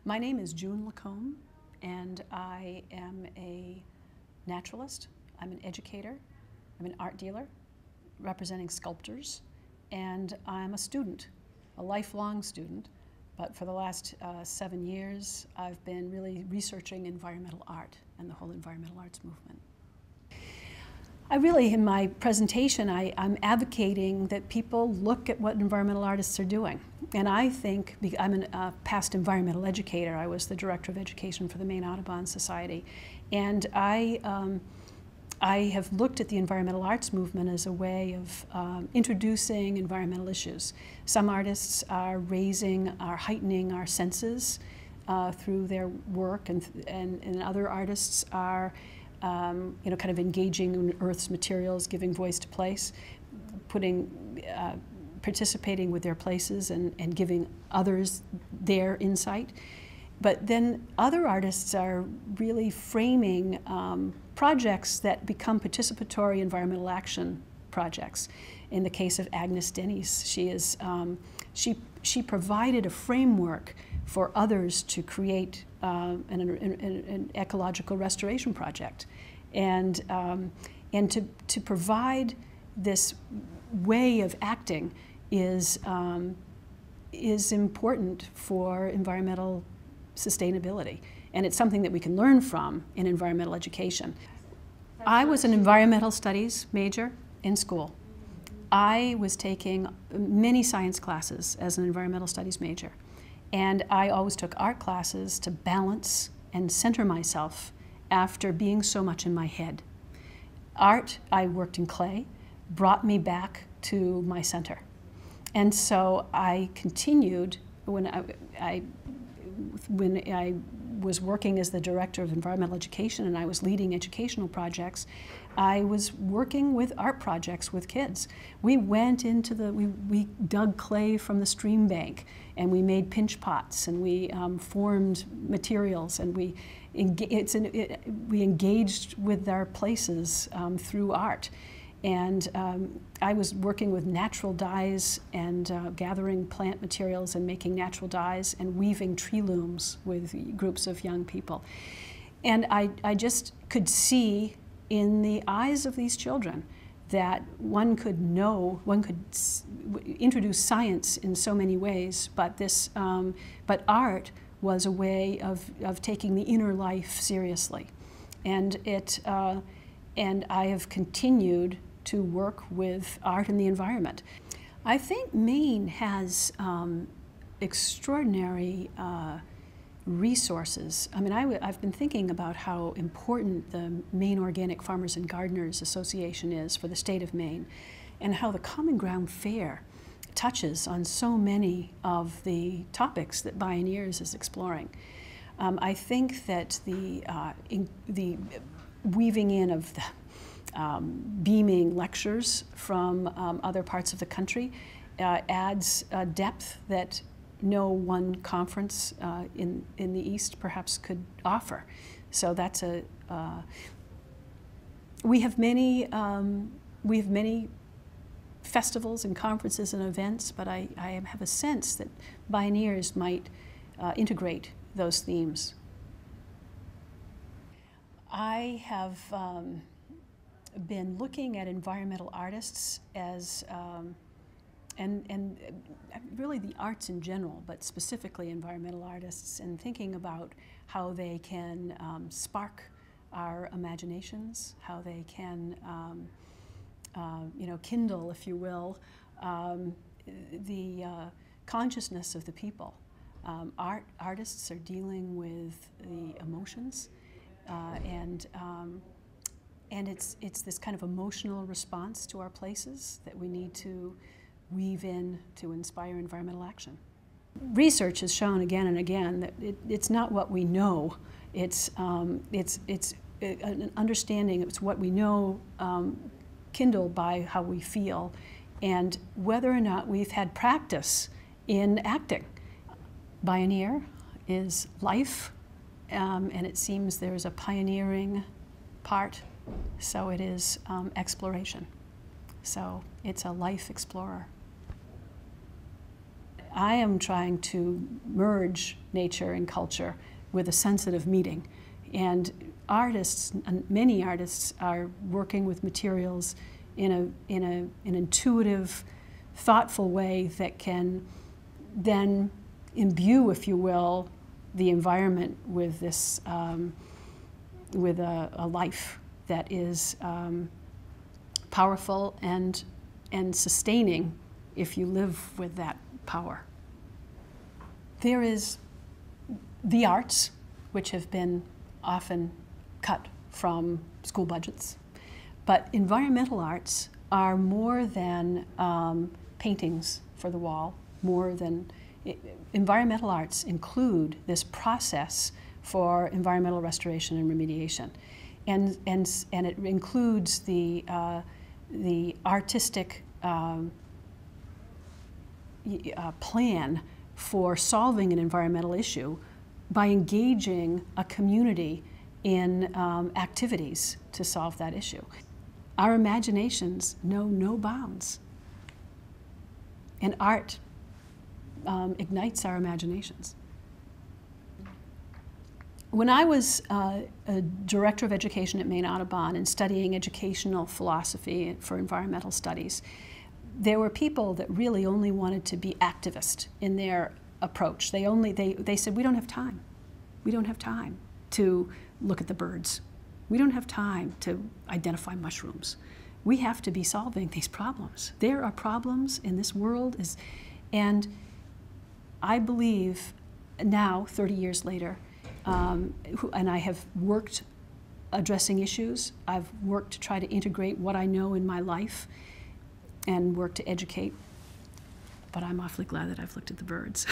My name is June Lacombe, and I am a naturalist. I'm an educator. I'm an art dealer representing sculptors, and I'm a student, a lifelong student. But for the last 7 years, I've been really researching environmental art and the whole environmental arts movement. In my presentation, I'm advocating that people look at what environmental artists are doing. And I think, I'm a past environmental educator. I was the director of education for the Maine Audubon Society. And I have looked at the environmental arts movement as a way of introducing environmental issues. Some artists are heightening our senses through their work, and other artists are kind of engaging in Earth's materials, giving voice to place, participating with their places and giving others their insight. But then other artists are really framing projects that become participatory environmental action projects. In the case of Agnes Denis, she provided a framework for others to create an ecological restoration project, and to provide this way of acting is important for environmental sustainability, and it's something that we can learn from in environmental education. I was an environmental studies major in school. I was taking many science classes as an environmental studies major. And I always took art classes to balance and center myself after being so much in my head. Art, I worked in clay, brought me back to my center. And so I continued when I was working as the director of environmental education and I was leading educational projects. I was working with art projects with kids. We went into we dug clay from the stream bank, and we made pinch pots, and we formed materials, and we engaged with our places through art. And I was working with natural dyes and gathering plant materials and making natural dyes and weaving tree looms with groups of young people. And I just could see in the eyes of these children that one could introduce science in so many ways, but art was a way of taking the inner life seriously. And I have continued to work with art and the environment. I think Maine has extraordinary resources. I mean, I've been thinking about how important the Maine Organic Farmers and Gardeners Association is for the state of Maine, and how the Common Ground Fair touches on so many of the topics that Bioneers is exploring. I think that the weaving in of the beaming lectures from other parts of the country adds a depth that no one conference in the East perhaps could offer. So that's we have many festivals and conferences and events, but I have a sense that Bioneers might integrate those themes. I have been looking at environmental artists as, and really the arts in general, but specifically environmental artists, and thinking about how they can spark our imaginations, how they can kindle, if you will, the consciousness of the people. Artists are dealing with the emotions, and it's this kind of emotional response to our places that we need to weave in to inspire environmental action. Research has shown again and again that it's not what we know, it's an understanding, it's what we know kindled by how we feel, and whether or not we've had practice in acting. Bioneer is life, and it seems there's a pioneering part, so it is exploration. So it's a life explorer. I am trying to merge nature and culture with a sensitive meeting. And artists, many artists, are working with materials in an intuitive, thoughtful way that can then imbue, if you will, the environment with this, with a life that is powerful and sustaining if you live with that power. There is the arts, which have been often cut from school budgets. But environmental arts are more than paintings for the wall, more than environmental arts include this process for environmental restoration and remediation. And it includes the artistic plan for solving an environmental issue by engaging a community in activities to solve that issue. Our imaginations know no bounds. And art ignites our imaginations. When I was a director of education at Maine Audubon and studying educational philosophy for environmental studies, there were people that really only wanted to be activist in their approach. They said, we don't have time. We don't have time to look at the birds. We don't have time to identify mushrooms. We have to be solving these problems. There are problems in this world, and I believe now, 30 years later, and I have worked addressing issues. I've worked to try to integrate what I know in my life and work to educate. But I'm awfully glad that I've looked at the birds.